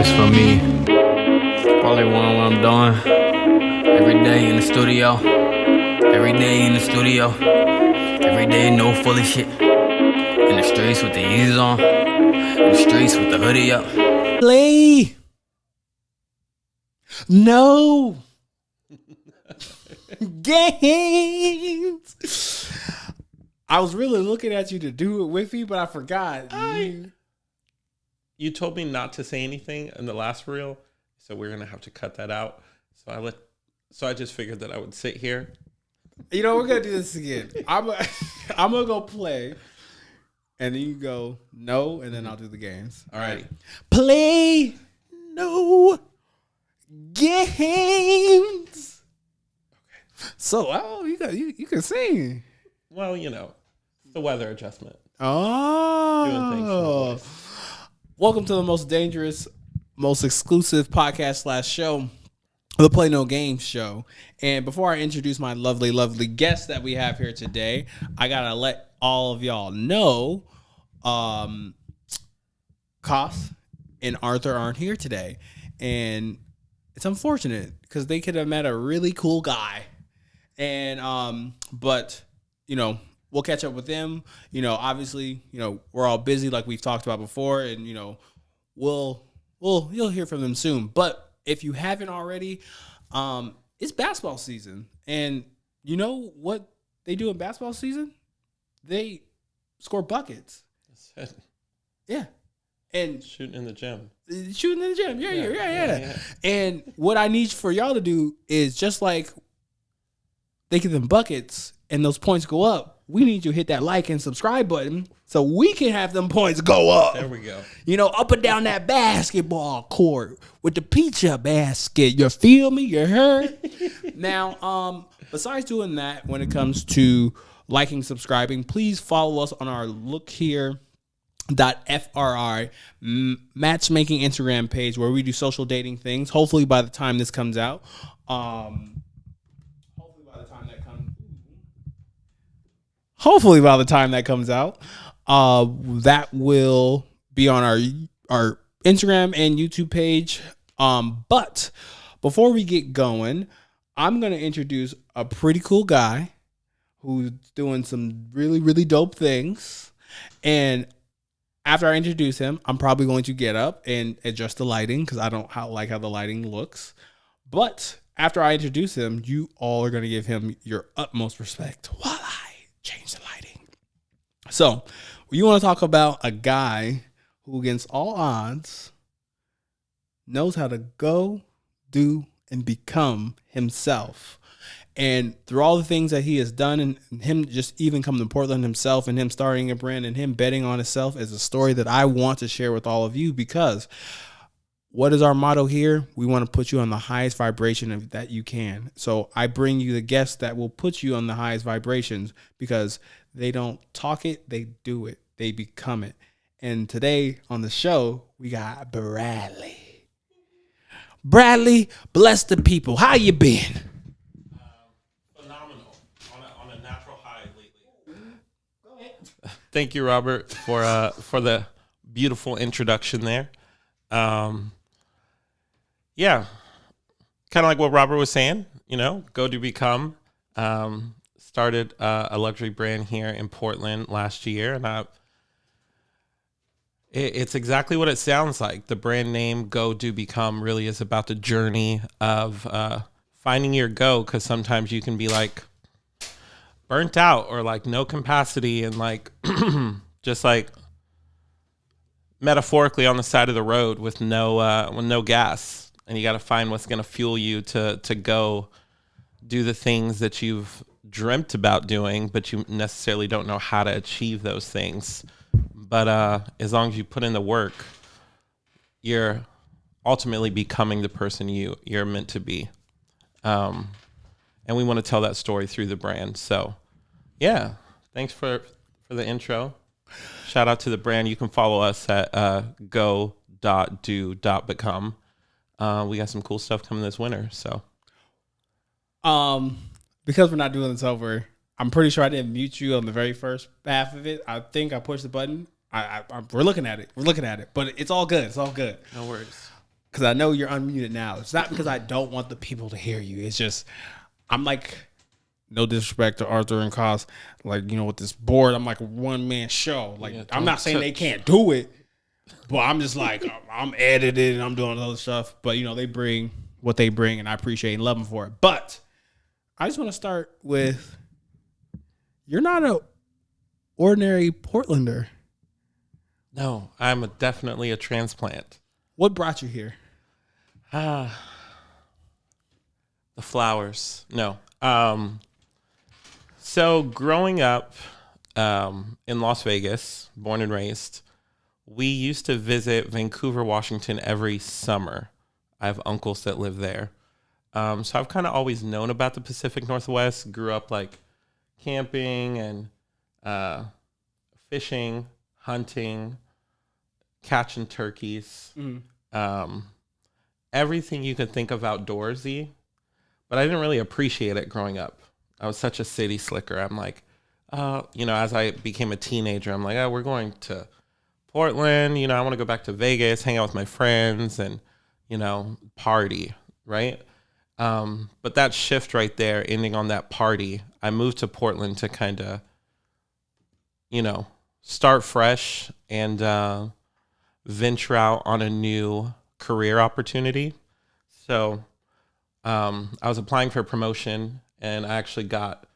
This for me. Probably what I'm doing. Every day in the studio. Every day in the studio. Every day no fully shit. In the streets with the Yeezys on. In the streets with the hoodie up. Play. No. Games. I was really looking at you to do it with me, but I forgot. You told me not to say anything in the last reel, so we're gonna have to cut that out. So I just figured that I would sit here. You know, we're gonna do this again. I'm gonna go play, and then you go no, and then I'll do the games. All right. Play no games. Okay. So, you can sing. Well, you know, the weather adjustment. Oh. Doing things for the voice. Welcome to the most dangerous, most exclusive podcast / show, the Play No Games show. And before I introduce my lovely, lovely guest that we have here today, I gotta let all of y'all know, Koss and Arthur aren't here today, and it's unfortunate because they could have met a really cool guy, and but you know. We'll catch up with them. You know, obviously, you know, we're all busy like we've talked about before, and you know, you'll hear from them soon. But if you haven't already, it's basketball season, and you know what they do in basketball season? They score buckets. That's it. Yeah, and Shooting in the gym. Yeah. And what I need for y'all to do is just like they get them buckets and those points go up. We need you to hit that like and subscribe button so we can have them points go up. There we go. You know, up and down that basketball court with the pizza basket. You feel me? You heard? Now, besides doing that, when it comes to liking, subscribing, please follow us on our Look Here .FRI matchmaking Instagram page where we do social dating things. Hopefully by the time this comes out, that will be on our Instagram and YouTube page. But before we get going, I'm going to introduce a pretty cool guy who's doing some really, really dope things. And after I introduce him, I'm probably going to get up and adjust the lighting because I don't like how the lighting looks. But after I introduce him, you all are going to give him your utmost respect while I change the lighting. So, you want to talk about a guy who, against all odds, knows how to go, do, and become himself. And through all the things that he has done, and him just even coming to Portland himself, and him starting a brand, and him betting on himself, is a story that I want to share with all of you. Because what is our motto here? We want to put you on the highest vibration that you can. So I bring you the guests that will put you on the highest vibrations, because they don't talk it, they do it, they become it. And today on the show, we got Bradlee. Bradlee, bless the people. How you been? Phenomenal. On a natural high lately. Go ahead. Thank you, Robert, for the beautiful introduction there. Yeah, kind of like what Robert was saying, you know, go to become. Started a luxury brand here in Portland last year, and it's exactly what it sounds like. The brand name Go Do Become really is about the journey of finding your go, because sometimes you can be like burnt out or like no capacity and like just like metaphorically on the side of the road with no gas, and you got to find what's going to fuel you to go do the things that you've dreamt about doing, but you necessarily don't know how to achieve those things. But as long as you put in the work, you're ultimately becoming the person you're meant to be. And we want to tell that story through the brand. So yeah, thanks for the intro. Shout out to the brand. You can follow us at go.do.become. We got some cool stuff coming this winter. So because we're not doing this over, I'm pretty sure I didn't mute you on the very first half of it. I think I pushed the button. We're looking at it. But it's all good. It's all good. No worries. because I know you're unmuted now. It's not because I don't want the people to hear you. It's just I'm like, no disrespect to Arthur and Cos, like, you know, with this board, I'm like a one man show. Like, I'm not saying they can't do it, but I'm just like I'm editing and I'm doing other stuff. But you know, they bring what they bring, and I appreciate and love them for it. But I just want to start with, you're not a ordinary Portlander. No, I'm definitely a transplant. What brought you here? The flowers. No. So growing up in Las Vegas, born and raised, we used to visit Vancouver, Washington every summer. I have uncles that live there. So I've kind of always known about the Pacific Northwest, grew up like camping and fishing, hunting, catching turkeys, everything you could think of outdoorsy, but I didn't really appreciate it growing up. I was such a city slicker. I'm like, you know, as I became a teenager, I'm like, oh, we're going to Portland. You know, I want to go back to Vegas, hang out with my friends and, you know, party, right? But that shift right there, ending on that party, I moved to Portland to kind of, you know, start fresh and venture out on a new career opportunity. So I was applying for a promotion, and I actually got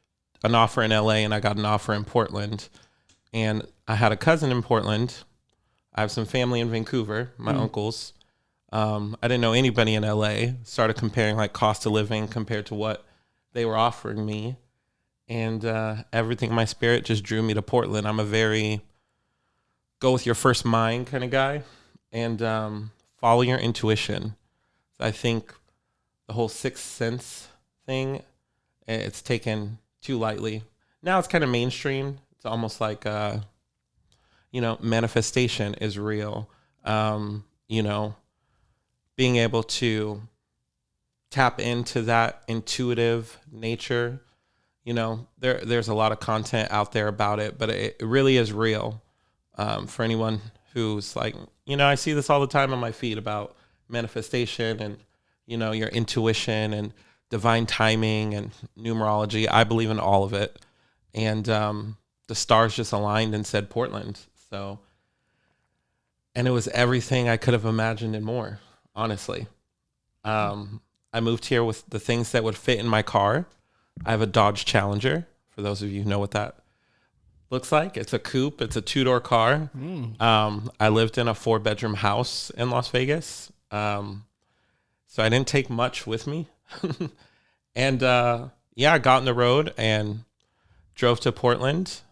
an offer in LA and I got an offer in Portland. And I had a cousin in Portland. I have some family in Vancouver, my uncles. I didn't know anybody in LA. Started comparing like cost of living compared to what they were offering me. And everything in my spirit just drew me to Portland. I'm a very go with your first mind kind of guy, and follow your intuition. I think the whole sixth sense thing, it's taken too lightly. Now it's kind of mainstream. It's almost like, you know, manifestation is real. You know, being able to tap into that intuitive nature. You know, there's a lot of content out there about it, but it really is real. For anyone who's like, you know, I see this all the time on my feed about manifestation and, you know, your intuition and divine timing and numerology. I believe in all of it. And the stars just aligned and said Portland. So, and it was everything I could have imagined and more, honestly. I moved here with the things that would fit in my car. I have a Dodge Challenger, for those of you who know what that looks like. It's a coupe. It's a two-door car. I lived in a 4-bedroom house in Las Vegas. So I didn't take much with me. And yeah, I got on the road and drove to Portland.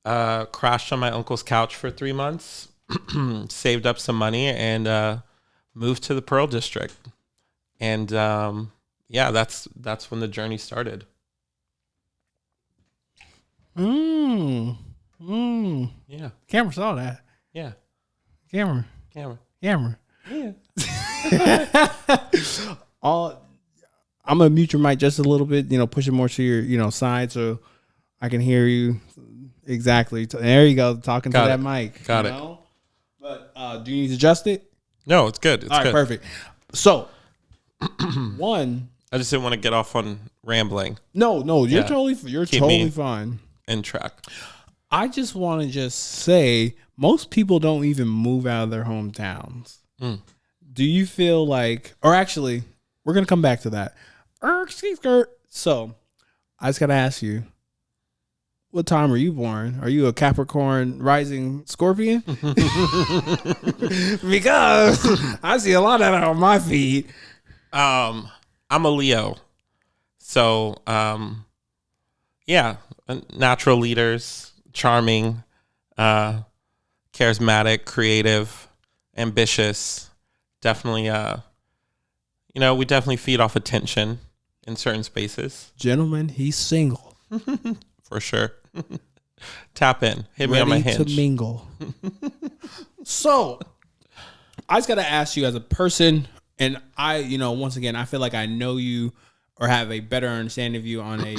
Crashed on my uncle's couch for 3 months. Saved up some money and moved to the Pearl District. And yeah, that's when the journey started. Yeah. Camera saw that. Yeah. Camera. Yeah. I'm gonna mute your mic just a little bit. You know, push it more to your, you know, side so I can hear you exactly. There you go, talking to that mic. Got it. But do you need to adjust it? No, it's good. It's all right, good. Perfect. So, one. I just didn't want to get off on rambling. No, you're Yeah. totally fine. In track. I just want to just say most people don't even move out of their hometowns. Do you feel like, or actually, we're going to come back to that. So I just got to ask you, what time were you born? Are you a Capricorn rising Scorpion? Because I see a lot of that on my feed. I'm a Leo. So, yeah, natural leaders, charming, charismatic, creative, ambitious. Definitely, you know, we definitely feed off attention in certain spaces. Gentlemen, he's single. For sure. Tap in. Hit me on my hinge. Ready to mingle. So, I just got to ask you as a person, and I, you know, once again, I feel like I know you or have a better understanding of you on a,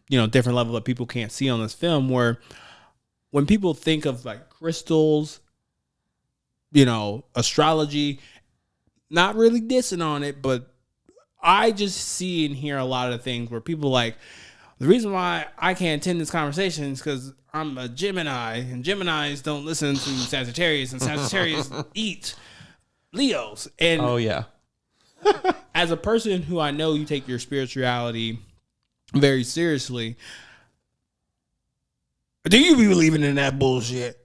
you know, different level that people can't see on this film, where when people think of like crystals, you know, astrology, not really dissing on it, but I just see and hear a lot of things where people like, the reason why I can't attend this conversation is because I'm a Gemini, and Geminis don't listen to Sagittarius, and Sagittarius eat Leos. And Oh yeah. as a person who I know you take your spirituality very seriously, do you be believing in that bullshit?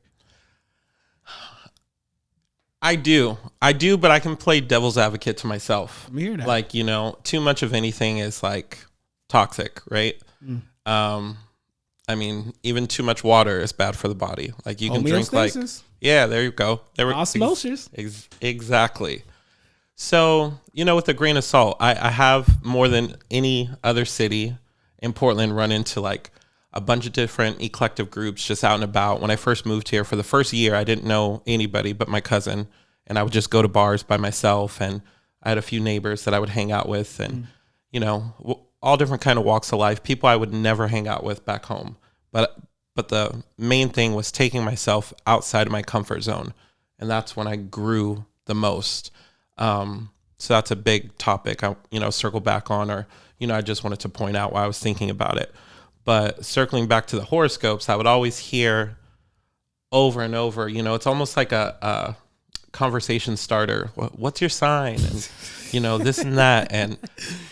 I do, but I can play devil's advocate to myself. I'm hearing that. Like, too much of anything is like toxic, right? I mean, even too much water is bad for the body. Like you can drink like, yeah, there you go. Osmosis. Exactly. So, with a grain of salt, I have more than any other city in Portland run into like a bunch of different eclectic groups just out and about. When I first moved here for the first year, I didn't know anybody but my cousin, and I would just go to bars by myself, and I had a few neighbors that I would hang out with, and all different kind of walks of life, people I would never hang out with back home. But the main thing was taking myself outside of my comfort zone, and that's when I grew the most. So that's a big topic I circle back on, or I just wanted to point out why I was thinking about it. But circling back to the horoscopes, I would always hear over and over, it's almost like a conversation starter. What's your sign? And, this and that. And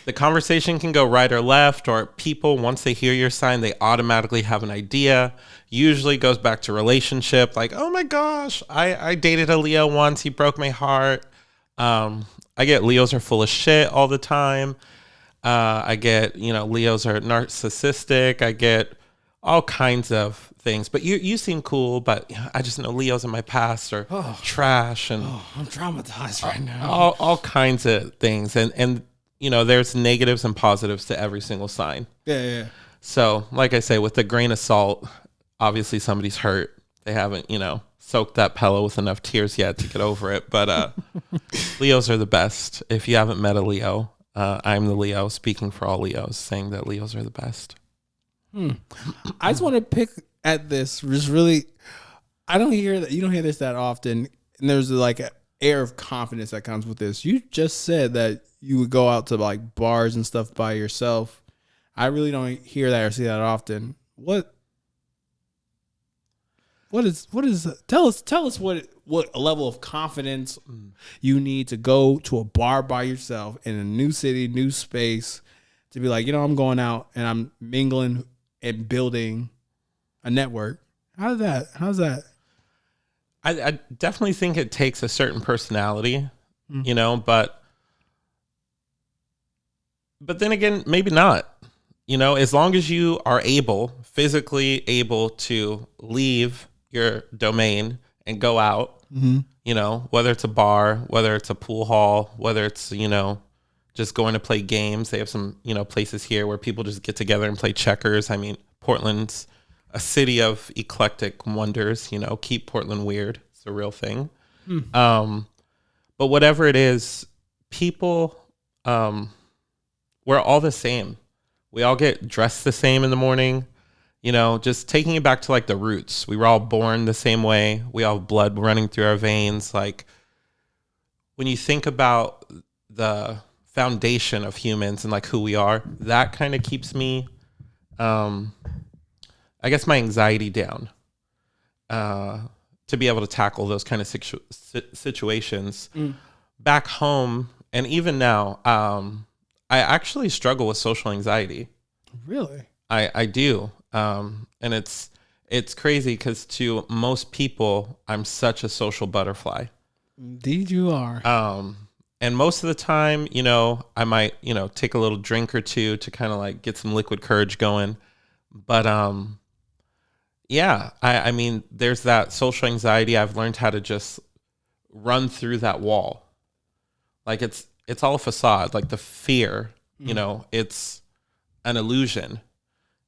the conversation can go right or left, or people, once they hear your sign, they automatically have an idea. Usually goes back to relationship. Like, oh my gosh, I dated a Leo once. He broke my heart. I get Leos are full of shit all the time. I get, Leos are narcissistic. I get all kinds of things. But you seem cool, but I just know Leos in my past are trash. And I'm traumatized right now. All kinds of things. And there's negatives and positives to every single sign. Yeah. So, like I say, with the grain of salt, obviously somebody's hurt. They haven't, soaked that pillow with enough tears yet to get over it. But Leos are the best. If you haven't met a Leo, I'm the Leo, speaking for all Leos, saying that Leos are the best. I just want to pick at this. Just really, I don't hear that. You don't hear this that often. And there's like an air of confidence that comes with this. You just said that you would go out to like bars and stuff by yourself. I really don't hear that or see that often. What is tell us what a level of confidence you need to go to a bar by yourself in a new city, new space, to be like, I'm going out and I'm mingling and building a network. How's that? I definitely think it takes a certain personality, but then again, maybe not. As long as you are physically able to leave your domain and go out, whether it's a bar, whether it's a pool hall, whether it's, just going to play games. They have some, places here where people just get together and play checkers. I mean, Portland's a city of eclectic wonders, keep Portland weird. It's a real thing. But whatever it is, people, we're all the same. We all get dressed the same in the morning. Just taking it back to like the roots. We were all born the same way. We all have blood running through our veins. Like when you think about the foundation of humans and like who we are, that kind of keeps me, I guess, my anxiety down to be able to tackle those kind of situations. Back home, and even now, I actually struggle with social anxiety. Really? I do. And it's crazy because to most people, I'm such a social butterfly. Indeed you are. And most of the time, I might, take a little drink or two to kind of like get some liquid courage going. But, yeah, I mean, there's that social anxiety. I've learned how to just run through that wall. Like it's all a facade, like the fear, it's an illusion.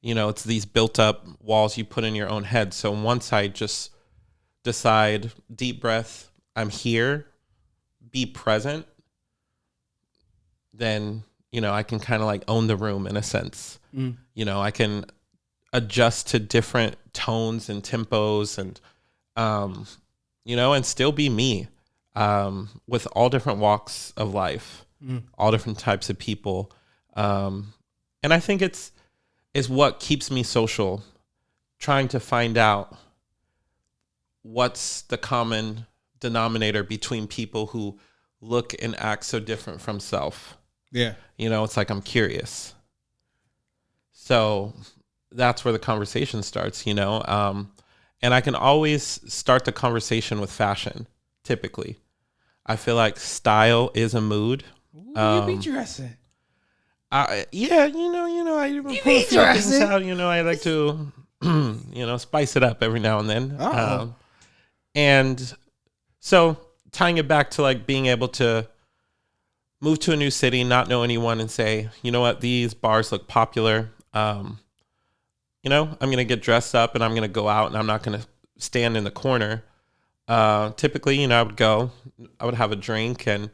It's these built up walls you put in your own head. So once I just decide, deep breath, I'm here, be present, then, I can kind of like own the room in a sense. I can adjust to different tones and tempos and, and still be me. with all different walks of life, all different types of people. And I think is what keeps me social, trying to find out what's the common denominator between people who look and act so different from self. Yeah. It's like I'm curious. So that's where the conversation starts, and I can always start the conversation with fashion, typically. I feel like style is a mood. You be dressing. I be dressing. I like to, spice it up every now and then. And so tying it back to like being able to move to a new city, not know anyone, and say, you know what, these bars look popular. I'm going to get dressed up and I'm going to go out and I'm not going to stand in the corner. Typically, I would have a drink and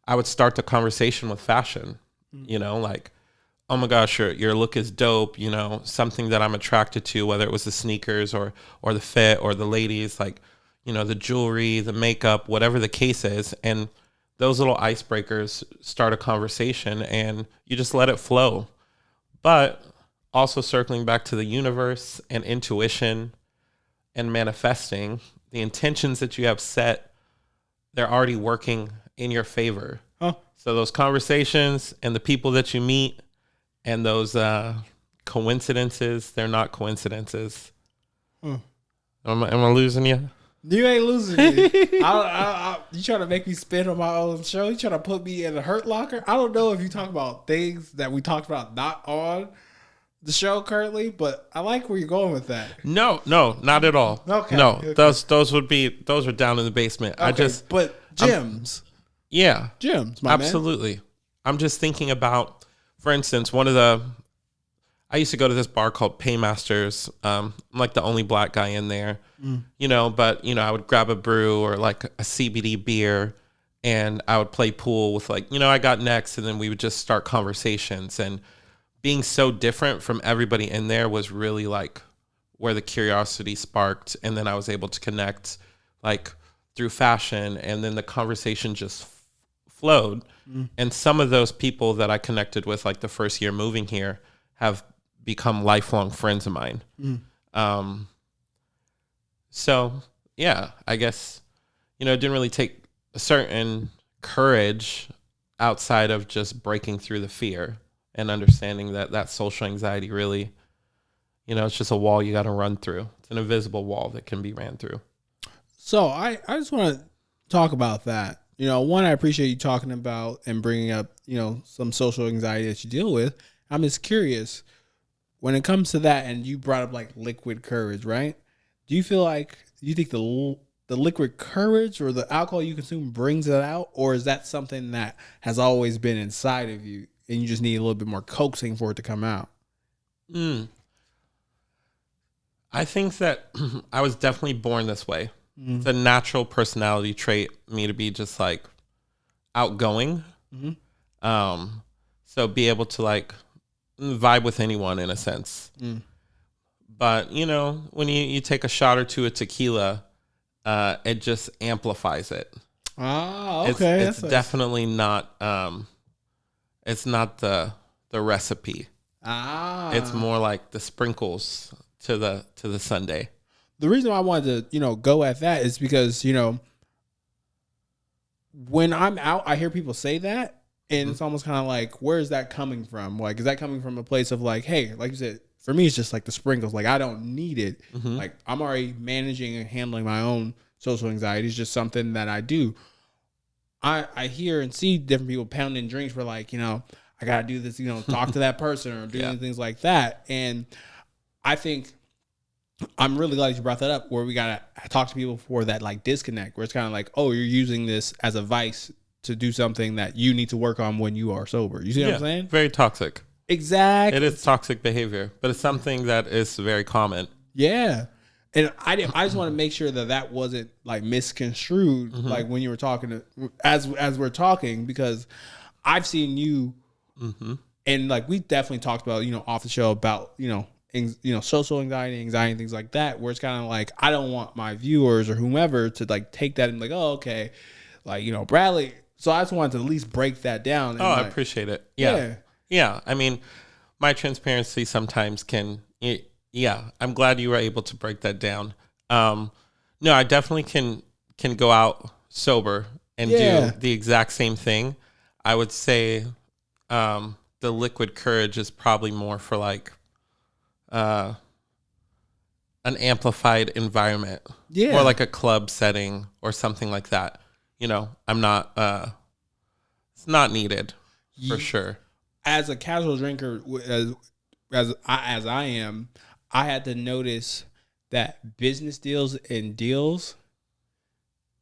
I would start the conversation with fashion, like, oh my gosh, your look is dope. Something that I'm attracted to, whether it was the sneakers or the fit or the ladies, like, the jewelry, the makeup, whatever the case is. And those little icebreakers start a conversation and you just let it flow. But also circling back to the universe and intuition and manifesting, the intentions that you have set, they're already working in your favor. Oh. So those conversations and the people that you meet and those coincidences, they're not coincidences. Am I losing you? You ain't losing me. You trying to make me spin on my own show? You trying to put me in a hurt locker? I don't know if you talk about things that we talked about not on the show currently, but I like where you're going with that. No, not at all. Okay. No, okay. those are down in the basement. Okay, but gyms. Gyms, my absolutely. Man. I'm just thinking about, for instance, I used to go to this bar called Paymasters. I'm like the only black guy in there, but I would grab a brew or like a CBD beer and I would play pool with I got next, and then we would just start conversations. And being so different from everybody in there was really like where the curiosity sparked. And then I was able to connect like through fashion, and then the conversation just flowed. And some of those people that I connected with like the first year moving here have become lifelong friends of mine. So yeah, I guess, it didn't really take a certain courage outside of just breaking through the fear and understanding that social anxiety really, it's just a wall you got to run through. It's an invisible wall that can be ran through. So I just want to talk about that. One, I appreciate you talking about and bringing up, some social anxiety that you deal with. I'm just curious, when it comes to that, and you brought up like liquid courage, right? Do you think the liquid courage or the alcohol you consume brings it out? Or is that something that has always been inside of you and you just need a little bit more coaxing for it to come out? I think that I was definitely born this way. It's a natural personality trait, me to be just like outgoing. So be able to like vibe with anyone in a sense. But, when you take a shot or two of tequila, it just amplifies it. Ah, okay. It's definitely not, it's not the recipe. It's more like the sprinkles to the sundae. The reason why I wanted to, go at that is because, when I'm out, I hear people say that, and it's almost kind of like, where is that coming from? Like, is that coming from a place of like, hey, like you said, for me, it's just like the sprinkles. Like, I don't need it. Like, I'm already managing and handling my own social anxiety. It's just something that I do. I hear and see different people pounding drinks for like, I got to do this, talk to that person or doing things like that. And I think I'm really glad you brought that up, where we got to talk to people for that like disconnect, where it's kind of like, oh, you're using this as a vice to do something that you need to work on when you are sober. You see what I'm saying? Very toxic. Exactly. It is toxic behavior, but it's something that is very common. Yeah. And I just want to make sure that wasn't like misconstrued, like when you were talking as we're talking, because I've seen you and like we definitely talked about, off the show about, social anxiety, and things like that, where it's kind of like, I don't want my viewers or whomever to like take that and like, oh, okay, like, Bradlee. So I just wanted to at least break that down. And I appreciate it. Yeah. Yeah. I mean, my transparency sometimes I'm glad you were able to break that down. No, I definitely can go out sober and do the exact same thing. I would say the liquid courage is probably more for like an amplified environment. Yeah. Or like a club setting or something like that. I'm not it's not needed for sure. As a casual drinker, as I am, I had to notice that business deals and deals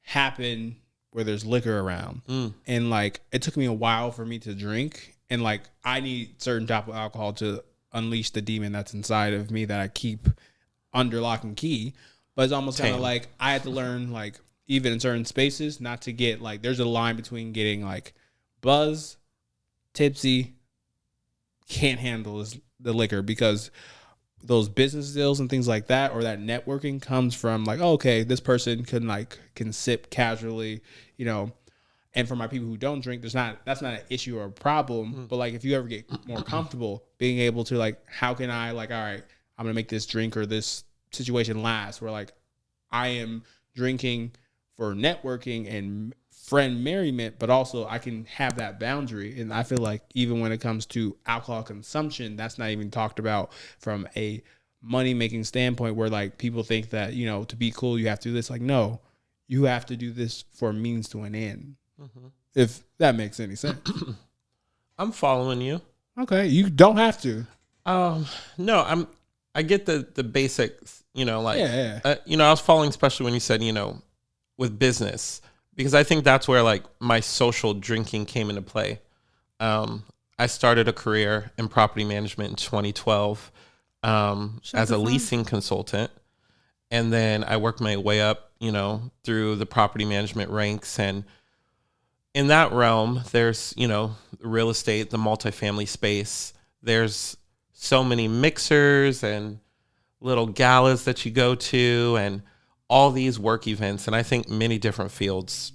happen where there's liquor around. And like, it took me a while for me to drink. And like, I need certain type of alcohol to unleash the demon that's inside of me that I keep under lock and key. But it's almost kind of like I had to learn, like, even in certain spaces, not to get like, there's a line between getting like buzz, tipsy, can't handle the liquor, because those business deals and things like that, or that networking comes from like, oh, okay, this person can sip casually, and for my people who don't drink, that's not an issue or a problem. But like, if you ever get more comfortable being able to like, how can I like, all right, I'm gonna make this drink or this situation last, where like I am drinking for networking and friend merriment, but also I can have that boundary. And I feel like even when it comes to alcohol consumption, that's not even talked about from a money making standpoint, where like people think that, to be cool, you have to do this. Like, no, you have to do this for a means to an end. If that makes any sense. I'm following you. Okay. You don't have to. No, I get the basics, I was following, especially when you said, with business, because I think that's where like my social drinking came into play. I started a career in property management in 2012 as a leasing consultant. And then I worked my way up, through the property management ranks. And in that realm, there's, real estate, the multifamily space. There's so many mixers and little galas that you go to and all these work events. And I think many different fields,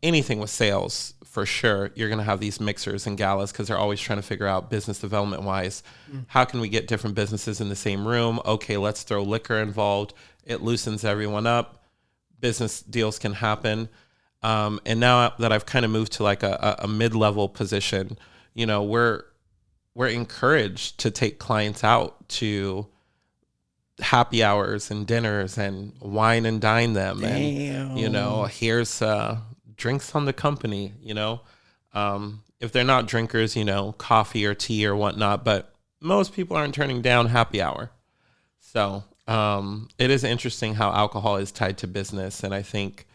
anything with sales, for sure, you're going to have these mixers and galas, because they're always trying to figure out business development wise, how can we get different businesses in the same room? Okay, let's throw liquor involved. It loosens everyone up. Business deals can happen. And now that I've kind of moved to like a mid-level position, we're encouraged to take clients out to happy hours and dinners and wine and dine them. Damn. And, here's drinks on the company, if they're not drinkers, coffee or tea or whatnot, but most people aren't turning down happy hour. So it is interesting how alcohol is tied to business. And I think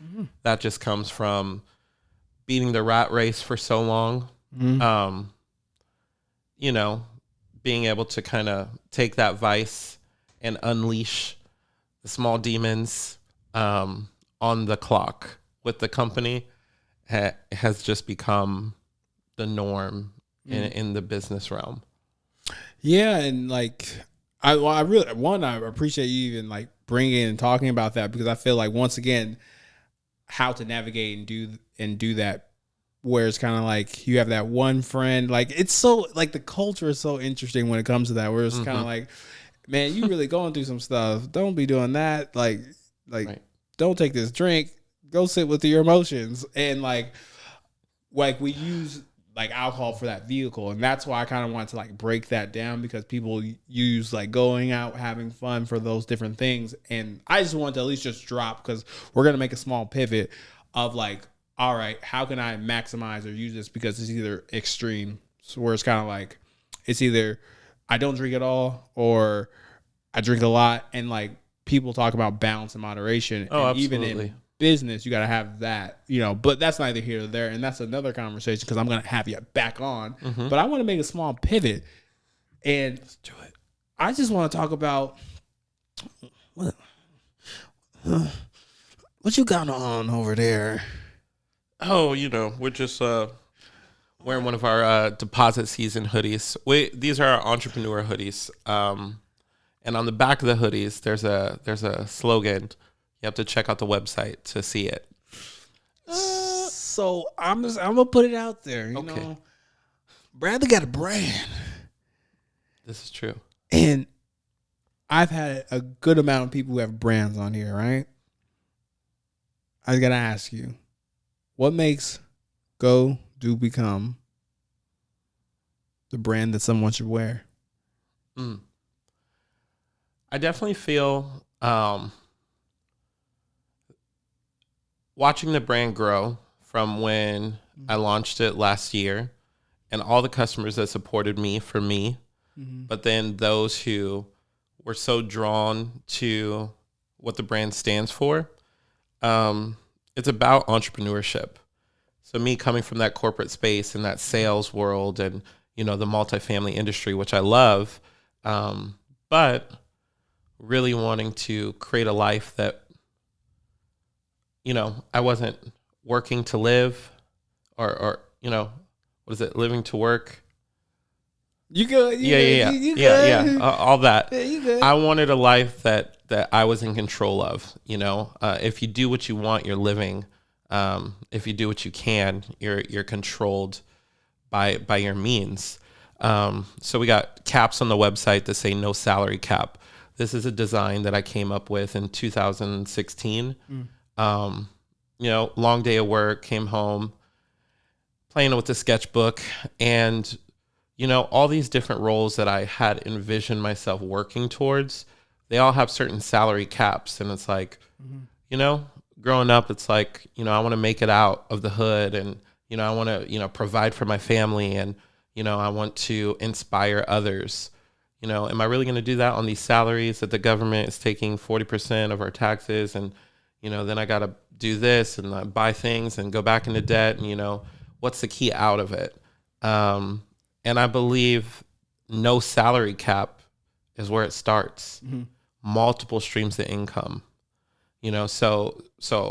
that just comes from beating the rat race for so long. Being able to kind of take that vice and unleash the small demons on the clock with the company has just become the norm in the business realm. Yeah, and like I appreciate you even like bringing and talking about that, because I feel like, once again, how to navigate and do that, where it's kind of like you have that one friend, like it's so like the culture is so interesting when it comes to that, where it's kind of like, man, you really going through some stuff. Don't be doing that. Like right. Don't take this drink. Go sit with your emotions. And like we use like alcohol for that vehicle. And that's why I kind of want to like break that down, because people use like going out, having fun for those different things. And I just want to at least just drop, because we're going to make a small pivot of like, all right, how can I maximize or use this? Because it's either extreme, so where it's kind of like, it's either I don't drink at all or I drink a lot. And like people talk about balance and moderation. Oh, and absolutely. Even in business, you got to have that, but that's neither here nor there. And that's another conversation, because I'm going to have you back on. But I want to make a small pivot. And let's do it. I just want to talk about what you got on over there. Oh, we're just wearing one of our deposit season hoodies. These are our entrepreneur hoodies. And on the back of the hoodies, there's a slogan. You have to check out the website to see it. So I'm gonna put it out there. You know, Bradlee got a brand, This is true. and I've had a good amount of people who have brands on here, right? I was gonna ask you, what makes Go Do Become the brand that someone should wear? I definitely feel watching the brand grow from when I launched it last year and all the customers that supported me for me, but then those who were so drawn to what the brand stands for. It's about entrepreneurship. So me coming from that corporate space and that sales world and, you know, the multifamily industry, which I love, but really wanting to create a life that, you know, I wasn't working to live or you know, what is it? Living to work. You good? Yeah. All that. Yeah, you good. I wanted a life that I was in control of. You know, if you do what you want, you're living. If you do what you can, you're controlled by your means. So we got caps on the website that say no salary cap. This is a design that I came up with in 2016. You know, long day of work, came home, playing with the sketchbook, and you know, all these different roles that I had envisioned myself working towards, they all have certain salary caps. And it's like, you know, growing up, it's like, you know, I want to make it out of the hood and, you know, I want to, you know, provide for my family and, you know, I want to inspire others. You know, am I really going to do that on these salaries that the government is taking 40% of our taxes? And, you know, then I got to do this and buy things and go back into debt. And, you know, what's the key out of it? And I believe no salary cap is where it starts. Multiple streams of income. You know, so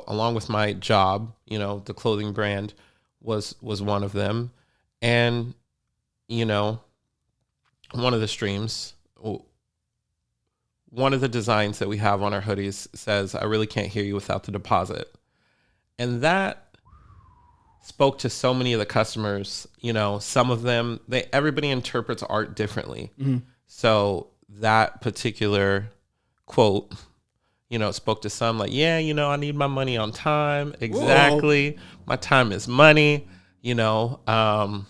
along with my job, you know, the clothing brand was one of them. And, you know, one of the streams, one of the designs that we have on our hoodies says, "I really can't hear you without the deposit." And that spoke to so many of the customers. You know, some of them, everybody interprets art differently. So that particular quote, you know, spoke to some like, yeah, you know, I need my money on time. Exactly. Whoa. My time is money. You know, some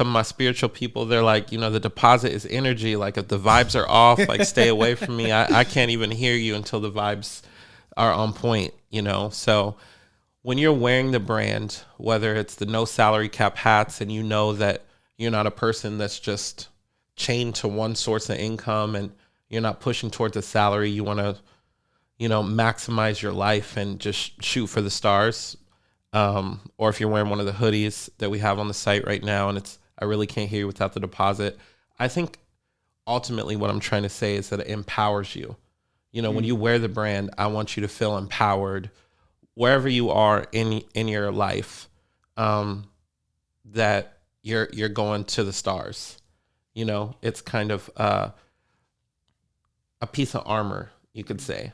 of my spiritual people, they're like, you know, the deposit is energy. Like if the vibes are off, like stay away from me. I can't even hear you until the vibes are on point, you know? So when you're wearing the brand, whether it's the no salary cap hats and you know that you're not a person that's just chained to one source of income and you're not pushing towards a salary, you want to, you know, maximize your life and just shoot for the stars. Or if you're wearing one of the hoodies that we have on the site right now and it's, I really can't hear you without the deposit. I think ultimately what I'm trying to say is that it empowers you. You know, when you wear the brand, I want you to feel empowered wherever you are in your life, that you're going to the stars. You know, it's kind of a piece of armor, you could say.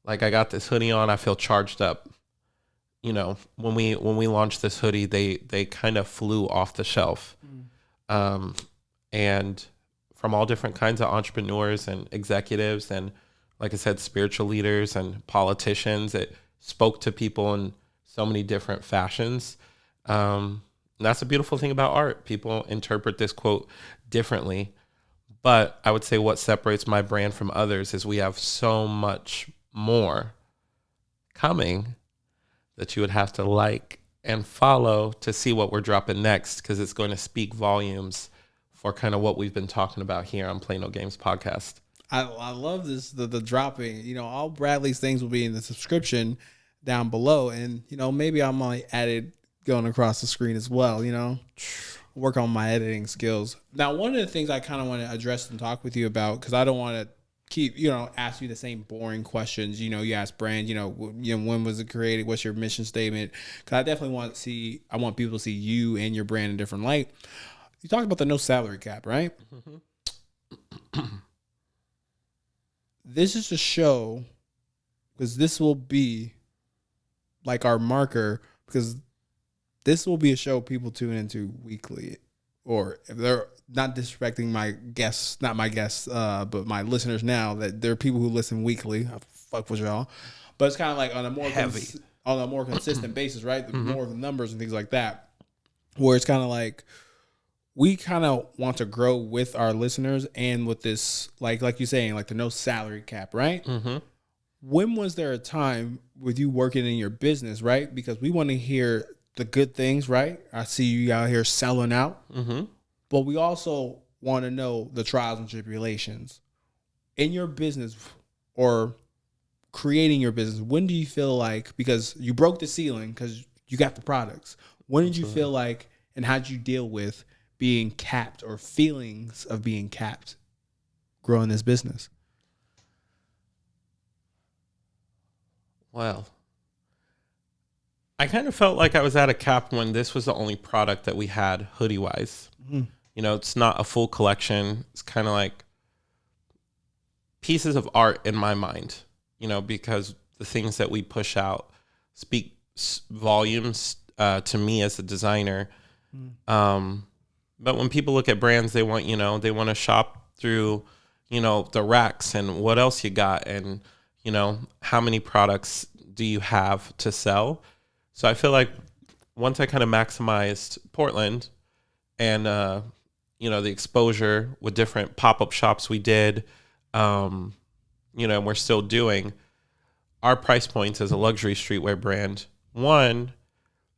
Like I got this hoodie on, I feel charged up. You know, when we launched this hoodie, they kind of flew off the shelf, and from all different kinds of entrepreneurs and executives, and like I said, spiritual leaders and politicians. It spoke to people in so many different fashions. And that's a beautiful thing about art. People interpret this quote differently. But I would say what separates my brand from others is we have so much more coming that you would have to like and follow to see what we're dropping next, because it's going to speak volumes for kind of what we've been talking about here on Play No Games podcast. I love this, the dropping. You know, all Bradlee's things will be in the subscription down below. And, you know, maybe I might add it going across the screen as well, you know, work on my editing skills. Now, one of the things I kind of want to address and talk with you about, because I don't want to keep, you know, ask you the same boring questions. You know, you ask brand, you know, when was it created? What's your mission statement? Because I definitely I want people to see you and your brand in a different light. You talked about the no salary cap, right? This is a show, because this will be like our marker, because this will be a show people tune into weekly, or if they're not disrespecting my guests, not my guests, but my listeners now, that there are people who listen weekly. I fuck with y'all. But it's kind of like on a more on a more consistent basis, right? The more of the numbers and things like that, where it's kind of like we kind of want to grow with our listeners and with this, like you're saying, like the no salary cap, right? Mm-hmm. When was there a time with you working in your business, right? Because we want to hear the good things, right? I see you out here selling out, but we also want to know the trials and tribulations in your business or creating your business. When do you feel like, because you broke the ceiling because you got the products, when did you feel like, and how did you deal with being capped or feelings of being capped growing this business? Well, I kind of felt like I was at a cap when this was the only product that we had hoodie wise. Mm-hmm. You know, it's not a full collection. It's kind of like pieces of art in my mind, you know, because the things that we push out speak volumes to me as a designer. But when people look at brands, they want, you know, they want to shop through, you know, the racks and what else you got and, you know, how many products do you have to sell? So I feel like once I kind of maximized Portland and, you know, the exposure with different pop-up shops we did, you know, and we're still doing, our price points as a luxury streetwear brand, one,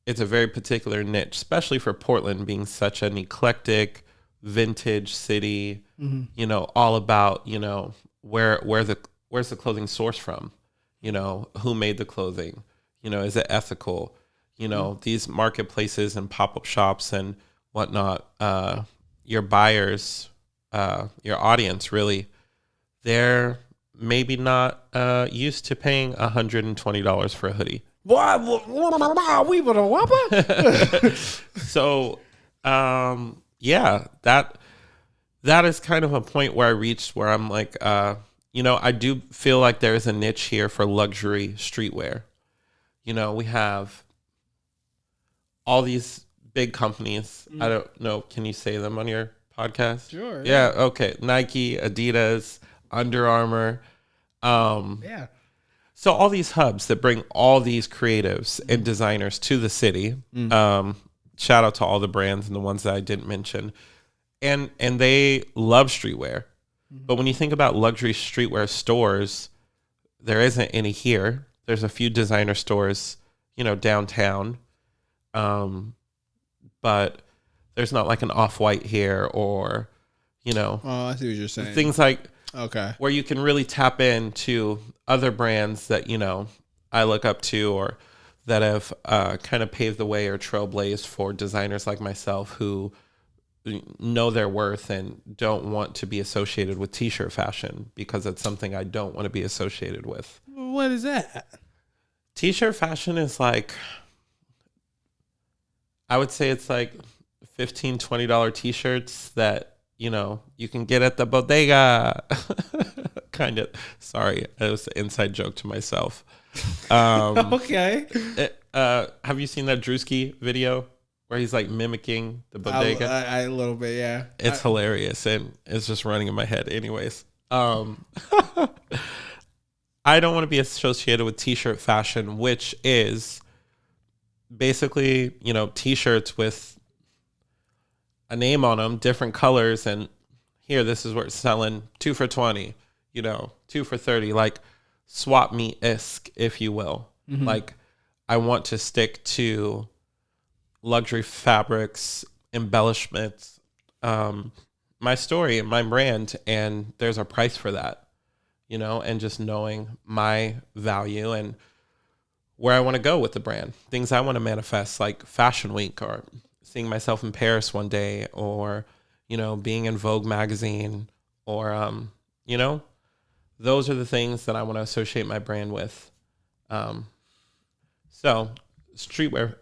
it's a very particular niche, especially for Portland being such an eclectic, vintage city, you know, all about, you know, where's the clothing sourced from? You know, who made the clothing? You know, is it ethical? You know, these marketplaces and pop-up shops and whatnot, your buyers, your audience really, they're maybe not used to paying $120 for a hoodie. We would have whopper. So, yeah, that is kind of a point where I reached where I'm like, you know, I do feel like there is a niche here for luxury streetwear. You know, we have all these big companies. I don't know. Can you say them on your podcast? Sure. Yeah. Okay. Nike, Adidas, Under Armour. Yeah. So all these hubs that bring all these creatives and designers to the city. Shout out to all the brands and the ones that I didn't mention. And they love streetwear. But when you think about luxury streetwear stores, there isn't any here. There's a few designer stores, you know, downtown. But there's not like an Off-White here or, you know. Oh, I see what you're saying. Things like, okay, where you can really tap into other brands that, you know, I look up to or that have kind of paved the way or trailblazed for designers like myself who know their worth and don't want to be associated with t-shirt fashion because it's something I don't want to be associated with. What is that? T-shirt fashion is like, I would say it's like $15, $20 t-shirts that, you know, you can get at the bodega. Kind of. Sorry, it was an inside joke to myself. Okay. Have you seen that Drewski video where he's like mimicking the bodega? I a little bit, yeah. It's hilarious and it's just running in my head. Anyways, I don't want to be associated with t-shirt fashion, which is basically, you know, t-shirts with a name on them, different colors, and here, this is where it's selling 2 for $20, you know, 2 for $30, like swap meet-esque, if you will. Like, I want to stick to luxury fabrics, embellishments, my story and my brand, and there's a price for that, you know, and just knowing my value and where I want to go with the brand, things I want to manifest, like Fashion Week or seeing myself in Paris one day or, you know, being in Vogue magazine or, you know, those are the things that I want to associate my brand with. So streetwear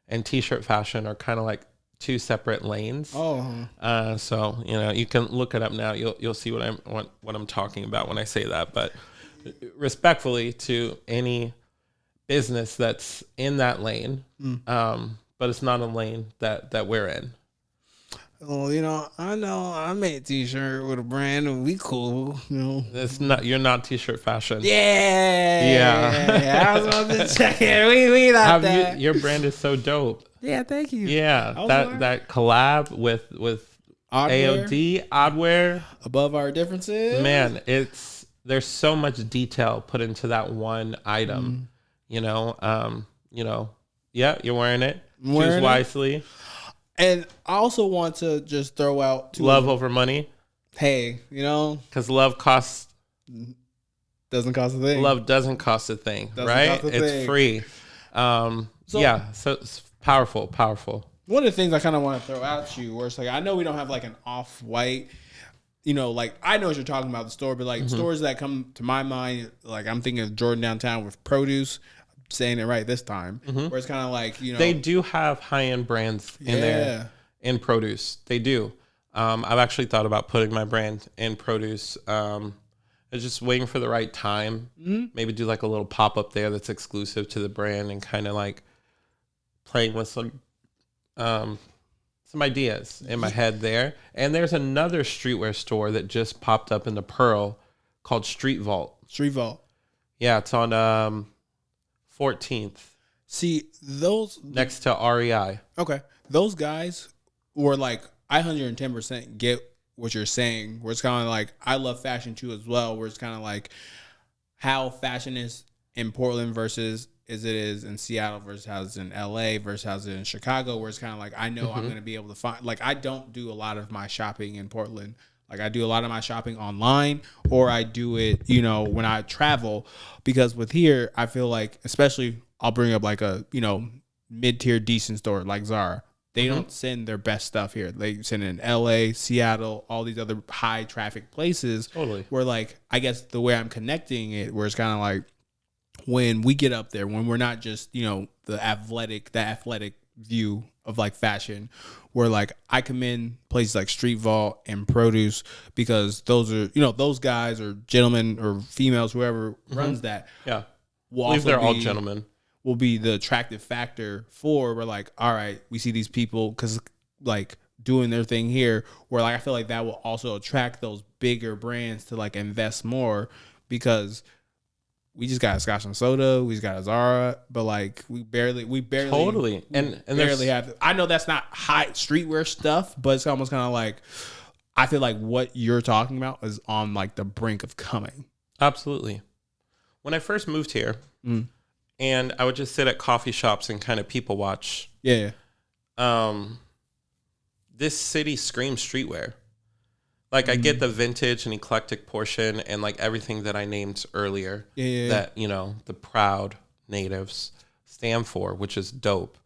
and t-shirt fashion are kind of like two separate lanes. So, you know, you can look it up now. You'll see what I'm talking about when I say that. But respectfully to any business that's in that lane, but it's not a lane that we're in. Well, I know I made a t-shirt with a brand and we cool, It's not, you're not t-shirt fashion. Yeah. I was about to check it. We not that. Your brand is so dope. Yeah, thank you. Yeah, that collab with Oddwear. AOD Oddwear. Above our differences. Man, there's so much detail put into that one item. Yeah, you're wearing it. Choose wisely. And I also want to just throw out love over money. Hey, because love doesn't cost a thing. Love doesn't cost a thing, right? It's free. So it's powerful. One of the things I kind of want to throw out to you, where it's like, I know we don't have like an off-white, like I know what you're talking about, the store, but like stores that come to my mind, like I'm thinking of Jordan downtown with produce. Saying it right this time, where it's kind of like, they do have high-end brands in there in produce. They do. I've actually thought about putting my brand in produce. I'm just waiting for the right time. Maybe do like a little pop-up there that's exclusive to the brand and kind of like playing with some ideas in my head there. And there's another streetwear store that just popped up in the Pearl called Street Vault. Street Vault. Yeah, it's on 14th. See, those next to REI. Okay. Those guys were like, I 110% get what you're saying, where it's kind of like, I love fashion too as well, where it's kind of like how fashion is in Portland versus as it is in Seattle versus how it's in LA versus how it's in Chicago, where it's kind of like, I know I'm going to be able to find, like, I don't do a lot of my shopping in Portland. Like I do a lot of my shopping online, or I do it, when I travel, because with here, I feel like, especially I'll bring up like a, mid-tier decent store like Zara. They don't send their best stuff here. They send it in LA, Seattle, all these other high traffic places. Totally. Where like, I guess the way I'm connecting it, where it's kind of like when we get up there, when we're not just, the athletic view of like fashion, where like I commend places like Street Vault and Produce, because those are, those guys or gentlemen or females, whoever runs that. Yeah. I believe they're all gentlemen. Will be the attractive factor for, we're like, all right, we see these people because like doing their thing here, where like I feel like that will also attract those bigger brands to like invest more, because we just got a Scotch and soda, we just got a Zara, but like we barely totally and barely have. I know that's not high streetwear stuff, but it's almost kind of like, I feel like what you're talking about is on like the brink of coming. Absolutely. When I first moved here, and I would just sit at coffee shops and kind of people watch. Yeah. This city screams streetwear. Like I get the vintage and eclectic portion and like everything that I named earlier that, the proud natives stand for, which is dope.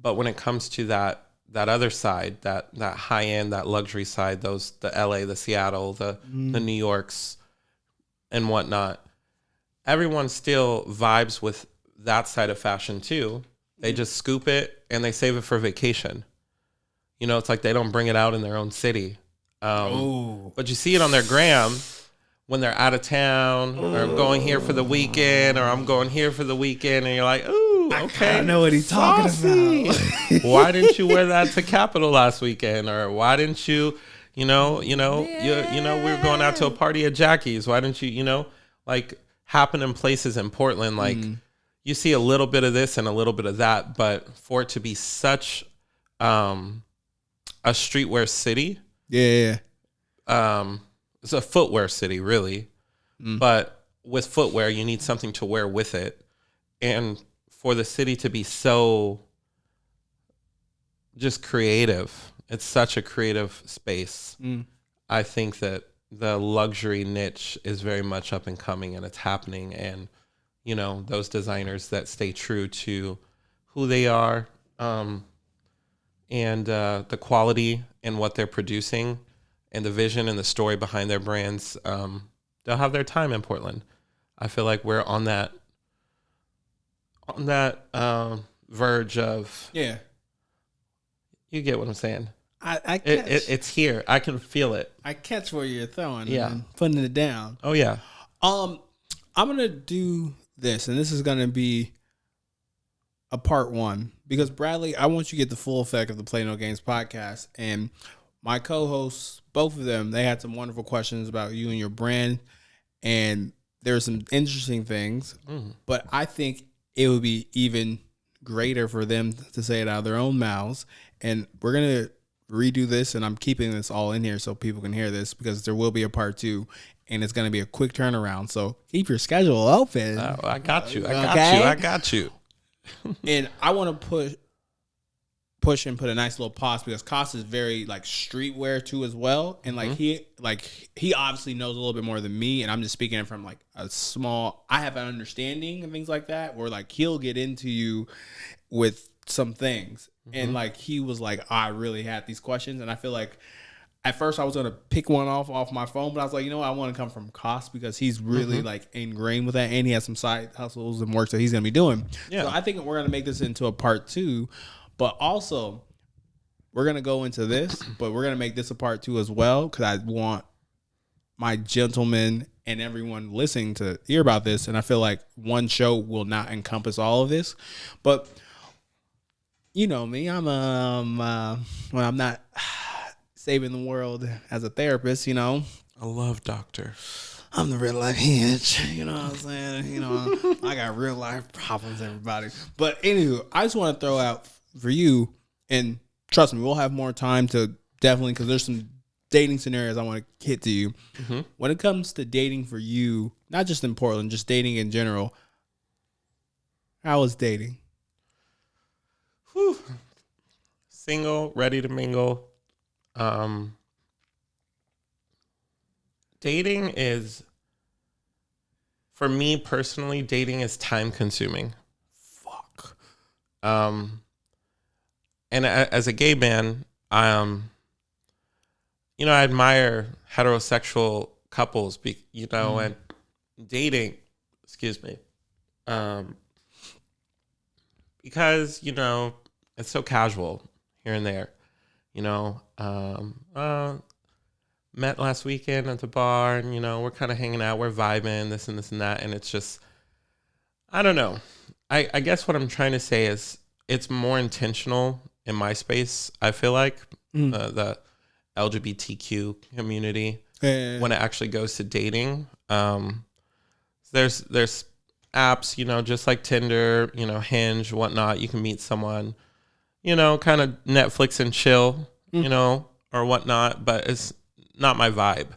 But when it comes to that other side, that high end, that luxury side, the LA, the Seattle, the New Yorks and whatnot, everyone still vibes with that side of fashion too. They just scoop it and they save it for vacation. It's like they don't bring it out in their own city. But you see it on their gram when they're out of town, or I'm going here for the weekend, or I'm going here for the weekend, and you're like, ooh, okay. I know what he's talking about. Why didn't you wear that to Capitol last weekend? Or why didn't you, we were going out to a party at Jackie's. Why didn't you, like happen in places in Portland, like you see a little bit of this and a little bit of that, but for it to be such a streetwear city. Yeah. It's a footwear city, really. But with footwear, you need something to wear with it. And for the city to be so just creative, it's such a creative space. I think that the luxury niche is very much up and coming, and it's happening. And, those designers that stay true to who they are, and the quality and what they're producing and the vision and the story behind their brands, they'll have their time in Portland. I feel like we're on that verge of, you get what I'm saying. I catch. It's here. I can feel it. I catch where you're throwing. Yeah. And putting it down. Oh yeah. I'm gonna do this, and this is gonna be a part one because Bradlee, I want you to get the full effect of the Play No Games podcast. And my co-hosts, both of them, they had some wonderful questions about you and your brand. And there's some interesting things, but I think it would be even greater for them to say it out of their own mouths. And we're going to redo this, and I'm keeping this all in here so people can hear this because there will be a part two, and it's going to be a quick turnaround. So keep your schedule open. Oh, I got you. I got you. And I want to push and put a nice little pause because Cost is very like streetwear too as well, and he obviously knows a little bit more than me, and I'm just speaking from like a small. I have an understanding and things like that, where like he'll get into you with some things, and like he was like, I really had these questions, and I feel like at first I was gonna pick one off my phone, but I was like, you know what, I want to come from Cost because he's really like ingrained with that, and he has some side hustles and work that he's gonna be doing. Yeah. So I think we're gonna make this into a part two. But also, we're going to go into this, but we're going to make this a part two as well because I want my gentlemen and everyone listening to hear about this. And I feel like one show will not encompass all of this. But you know me, I'm I'm not saving the world as a therapist, you know. I love doctor. I'm the real life hinge. You know what I'm saying? You know, I got real life problems, everybody. But anywho, I just want to throw out for you, and trust me, we'll have more time to definitely, because there's some dating scenarios I want to hit to you. When it comes to dating for you, not just in Portland, just dating in general, how is dating? Whew. Single, ready to mingle. Dating is, for me personally, dating is time consuming. Fuck. And as a gay man, I admire heterosexual couples, and dating, because, it's so casual here and there, met last weekend at the bar and, we're kind of hanging out, we're vibing, this and that. And it's just, I don't know. I guess what I'm trying to say is it's more intentional in my space, I feel like, the LGBTQ community, when it actually goes to dating. There's apps, just like Tinder, Hinge, whatnot. You can meet someone, kind of Netflix and chill, or whatnot, but it's not my vibe.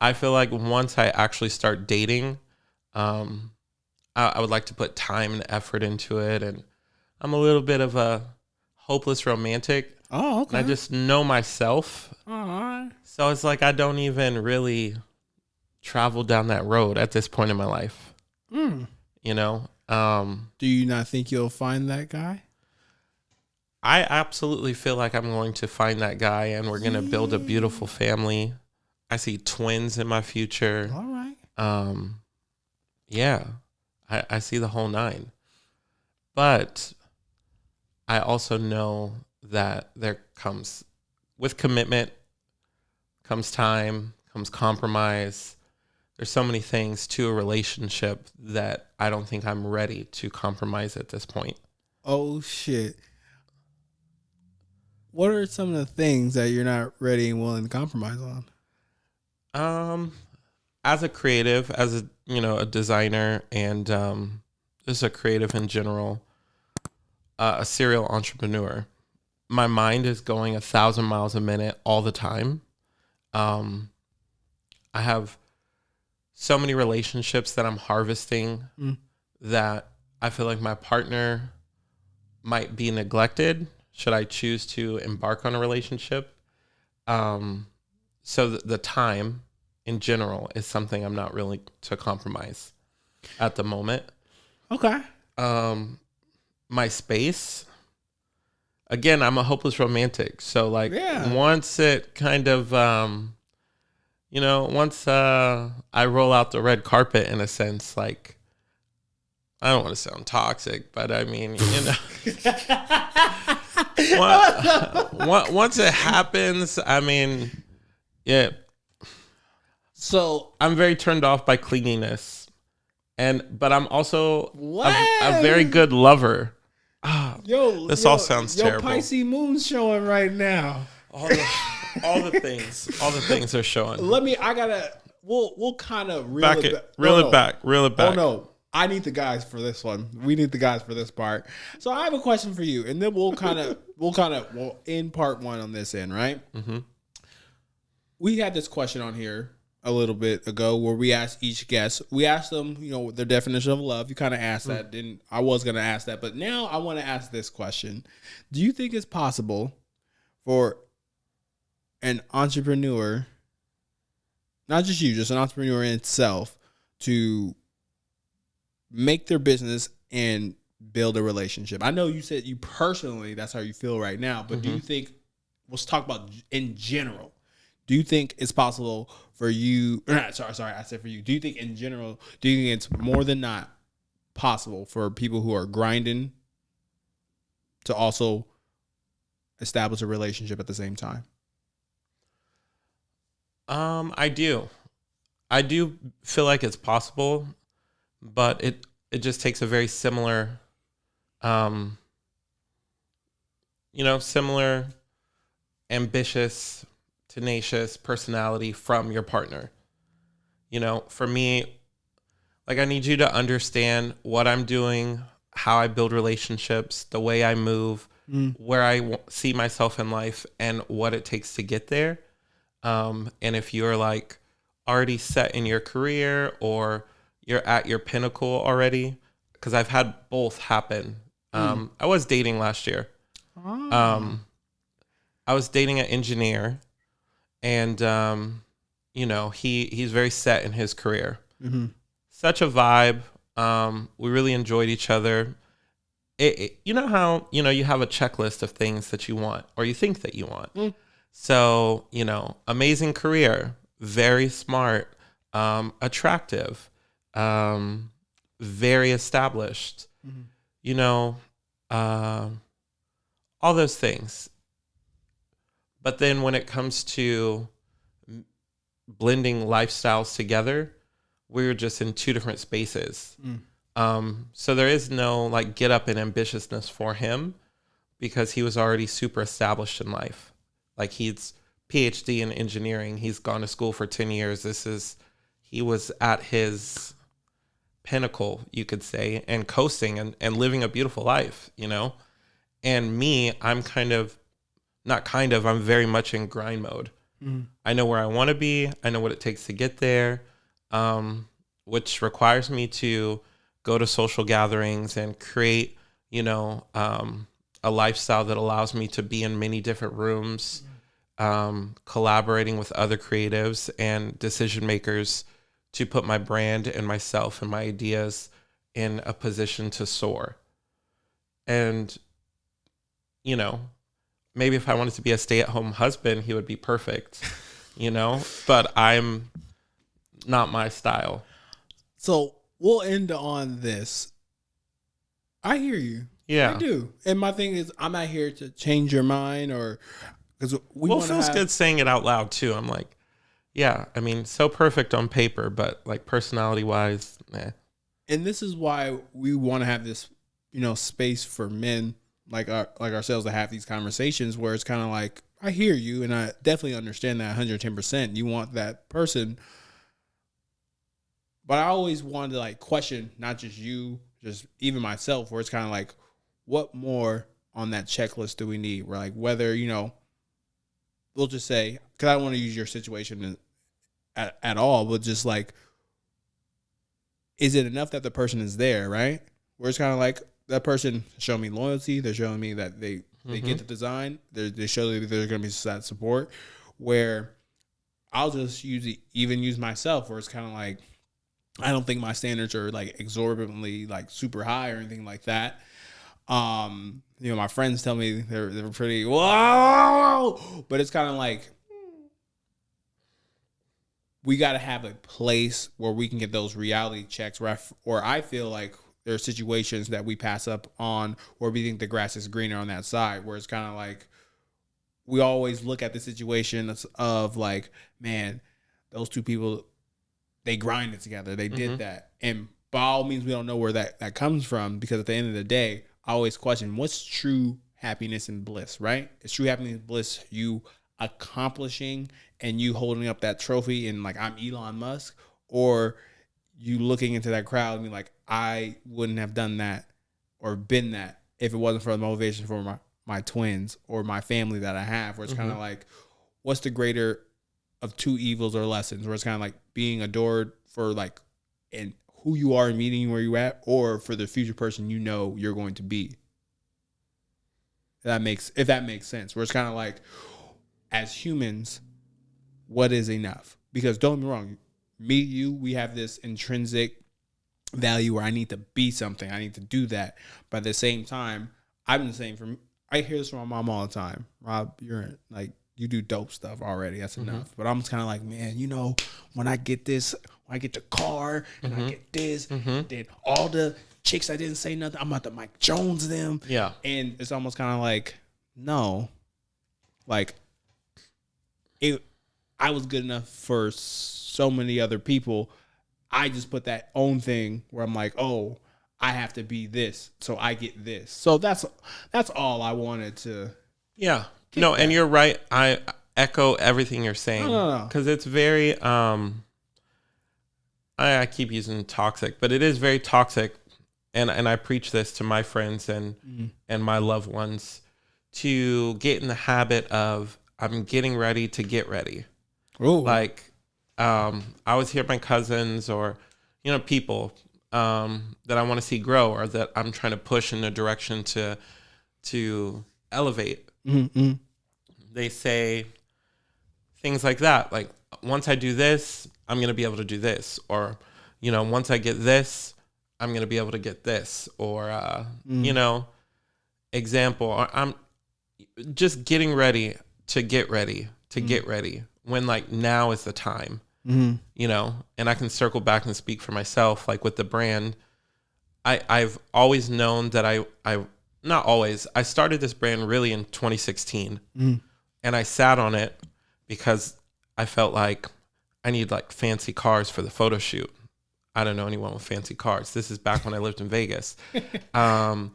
I feel like once I actually start dating, I would like to put time and effort into it. And I'm a little bit of a hopeless romantic. Oh, okay. And I just know myself. All right. So it's like I don't even really travel down that road at this point in my life. Do you not think you'll find that guy? I absolutely feel like I'm going to find that guy and we're going to build a beautiful family. I see twins in my future. All right. Yeah, I see the whole nine. But I also know that there comes, with commitment, comes time, comes compromise. There's so many things to a relationship that I don't think I'm ready to compromise at this point. Oh, shit. What are some of the things that you're not ready and willing to compromise on? As a creative, as a designer, and just a creative in general, a serial entrepreneur, my mind is going 1,000 miles a minute all the time. I have so many relationships that I'm harvesting that I feel like my partner might be neglected should I choose to embark on a relationship. So the time in general is something I'm not willing to compromise at the moment. Okay. My space, again, I'm a hopeless romantic. So once it kind of, once I roll out the red carpet, in a sense, like, I don't want to sound toxic, but I mean, once it happens, I mean, yeah. So I'm very turned off by clinginess, but I'm also a very good lover. This all sounds terrible. Pisces moon's showing right now. All the things are showing. We'll kind of reel it back. Oh no, I need the guys for this one. We need the guys for this part. So I have a question for you, and then we'll end part one on this end, right? Mm-hmm. We had this question on here a little bit ago where we asked each guest. We asked them, their definition of love. You kind of asked that. I was going to ask that, but now I want to ask this question: do you think it's possible for an entrepreneur, not just you, just an entrepreneur in itself, to make their business and build a relationship? I know you said you personally, that's how you feel right now, but do you think, let's talk about in general, do you think it's possible for you, sorry, I said for you, do you think in general, do you think it's more than not possible for people who are grinding to also establish a relationship at the same time? I do feel like it's possible, but it just takes a very similar, similar ambitious, tenacious personality from your partner. For me, like, I need you to understand what I'm doing, how I build relationships, the way I move, where I see myself in life, and what it takes to get there. And if you're like already set in your career or you're at your pinnacle already, because I've had both happen. I was dating last year. I was dating an engineer, and he's very set in his career. Such a vibe. We really enjoyed each other. You know how you have a checklist of things that you want or you think that you want. So, amazing career, very smart, attractive, very established, all those things. But then when it comes to blending lifestyles together, we were just in two different spaces. So there is no like get up and ambitiousness for him because he was already super established in life. Like, he's PhD in engineering. He's gone to school for 10 years. He was at his pinnacle, you could say, and coasting and living a beautiful life, And me, I'm I'm very much in grind mode. I know where I want to be. I know what it takes to get there, which requires me to go to social gatherings and create, a lifestyle that allows me to be in many different rooms, collaborating with other creatives and decision makers to put my brand and myself and my ideas in a position to soar. And, maybe if I wanted to be a stay-at-home husband, he would be perfect, but I'm not my style. So we'll end on this. I hear you. Yeah, I do. And my thing is, I'm not here to change your mind or because it feels good saying it out loud too. I'm like, yeah, I mean, so perfect on paper, but like personality wise, And this is why we want to have this, space for men like ourselves to have these conversations where it's kind of like, I hear you and I definitely understand that 110%. You want that person. But I always wanted to like question not just you, just even myself, where it's kind of like, what more on that checklist do we need? We're like, whether, we'll just say, because I don't want to use your situation at all, but just like, is it enough that the person is there, right? Where it's kind of like, that person showing me loyalty, they're showing me that they get the design, they show that there's going to be that support, where I'll just use myself, where it's kind of like, I don't think my standards are like exorbitantly like super high or anything like that. My friends tell me they're pretty whoa, but it's kind of like we got to have a place where we can get those reality checks. Or I feel like there are situations that we pass up on where we think the grass is greener on that side. Where it's kind of like we always look at the situation of like, man, those two people, they grinded together, they did that, and by all means, we don't know where that comes from because at the end of the day, always question what's true happiness and bliss, right? It's true happiness and bliss you accomplishing and you holding up that trophy and like I'm Elon Musk, or you looking into that crowd and be like, I wouldn't have done that or been that if it wasn't for the motivation for my twins or my family that I have, where it's kind of like, what's the greater of two evils or lessons, where it's kind of like being adored for like and who you are and meeting where you at, or for the future person you know you're going to be. If that makes sense, where it's kind of like, as humans, what is enough? Because don't get me wrong, me, you, we have this intrinsic value where I need to be something, I need to do that. But at the same time, I've been saying I hear this from my mom all the time. Rob, you're like, you do dope stuff already. That's enough. But I'm just kind of like, man, you know, when I get this, when I get the car and I get this, then all the chicks I didn't say nothing, I'm about to Mike Jones them. Yeah. And it's almost kind of like, no, like I was good enough for so many other people. I just put that own thing where I'm like, oh, I have to be this, so I get this. So that's all I wanted to. Yeah. No, and you're right. I echo everything you're saying. No. Because it's very, I keep using toxic, but it is very toxic. And I preach this to my friends and my loved ones, to get in the habit of, I'm getting ready to get ready. Ooh. Like, I always hear my cousins or, you know, people that I want to see grow or that I'm trying to push in a direction to elevate. Mm-hmm. They say things like that. Like, once I do this, I'm going to be able to do this. Or, you know, once I get this, I'm going to be able to get this. Or, you know, example, I'm just getting ready to get ready to get ready when like now is the time, you know, and I can circle back and speak for myself. Like with the brand, I've always known that I not always, I started this brand really in 2016 and I sat on it because I felt like I need like fancy cars for the photo shoot. I don't know anyone with fancy cars. This is back when I lived in Vegas. Or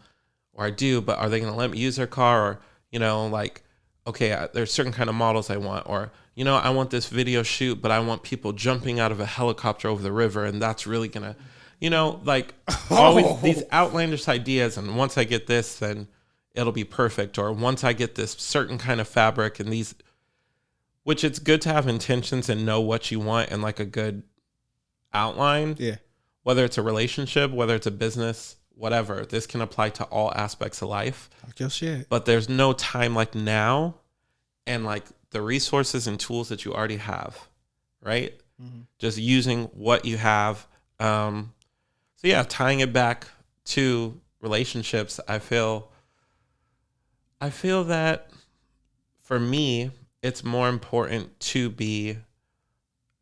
I do, but are they going to let me use their car? Or, you know, like, okay, there's certain kind of models I want. Or, you know, I want this video shoot, but I want people jumping out of a helicopter over the river. And that's really going to, you know, like always these outlandish ideas. And once I get this, then it'll be perfect. Or once I get this certain kind of fabric and these, which it's good to have intentions and know what you want and like a good outline. Yeah. Whether it's a relationship, whether it's a business, whatever, this can apply to all aspects of life. Talk your shit. But there's no time like now and like the resources and tools that you already have, right? Just using what you have. So yeah, tying it back to relationships, I feel that for me, it's more important to be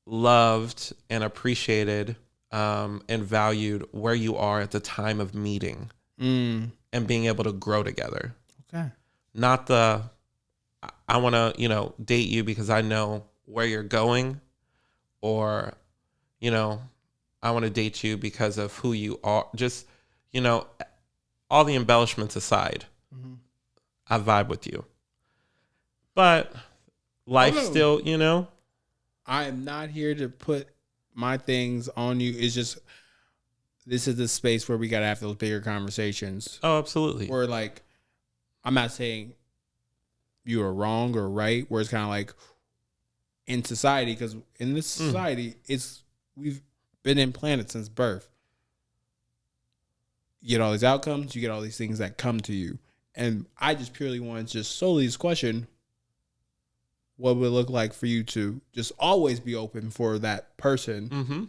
loved and appreciated and valued where you are at the time of meeting and being able to grow together. Okay. Not I want to, you know, date you because I know where you're going, or, you know, I want to date you because of who you are. Just, you know, all the embellishments aside, I vibe with you. But life still, you know. I am not here to put my things on you. It's just, this is the space where we got to have those bigger conversations. Oh, absolutely. Or like, I'm not saying you are wrong or right, where it's kind of like in society, because in this society, we've been implanted since birth. You get all these outcomes, you get all these things that come to you. And I just purely want to just solely this question, what would it look like for you to just always be open for that person?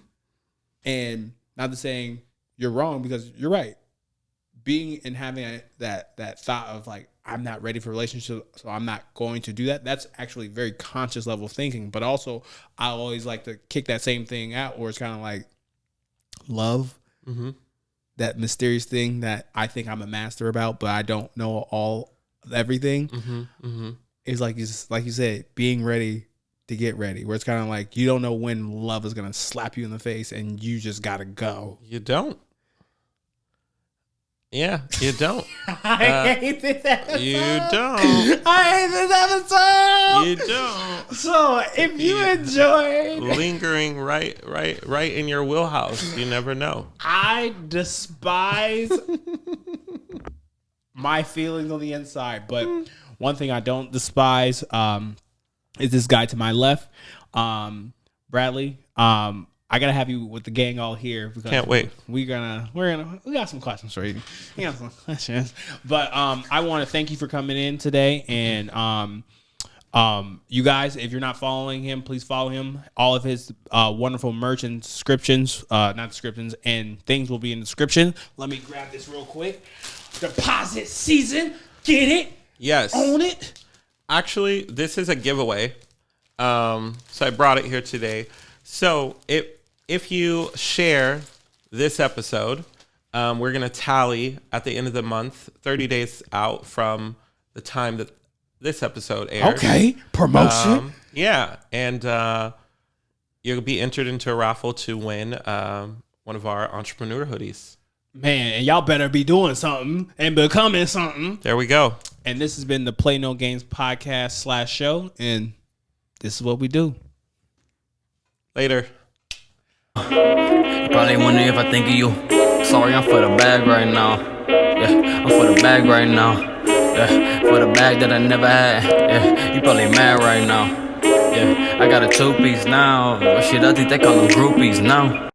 And not to saying you're wrong, because you're right. Being and having that thought of like, I'm not ready for a relationship, so I'm not going to do that. That's actually very conscious level of thinking. But also, I always like to kick that same thing out, where it's kind of like love, that mysterious thing that I think I'm a master about, but I don't know everything. It's like you said, being ready to get ready, where it's kind of like you don't know when love is going to slap you in the face and you just got to go. You don't. Yeah, you don't. I hate this episode. You don't. I hate this episode. You don't. So if you enjoyed, Lingering right in your wheelhouse. You never know. I despise my feelings on the inside, but one thing I don't despise is this guy to my left, Bradlee. I gotta have you with the gang all here because Can't wait. We got some questions for you. We got some questions, but I want to thank you for coming in today, and you guys, if you're not following him, please follow him. All of his wonderful merch and descriptions, not descriptions, and things will be in the description. Let me grab this real quick. Deposit season, get it? Yes. Own it. Actually, this is a giveaway. So I brought it here today. So if you share this episode, we're going to tally at the end of the month, 30 days out from the time that this episode airs. Okay, promotion. Yeah, and you'll be entered into a raffle to win one of our entrepreneur hoodies. Man, and y'all better be doing something and becoming something. There we go. And this has been the Play No Games podcast / show, and this is what we do. Later. You probably wondering if I think of you. Sorry, I'm for the bag right now. Yeah, I'm for the bag right now. Yeah, for the bag that I never had. Yeah, you probably mad right now. Yeah, I got a 2-piece now. But shit, I think they call them groupies now.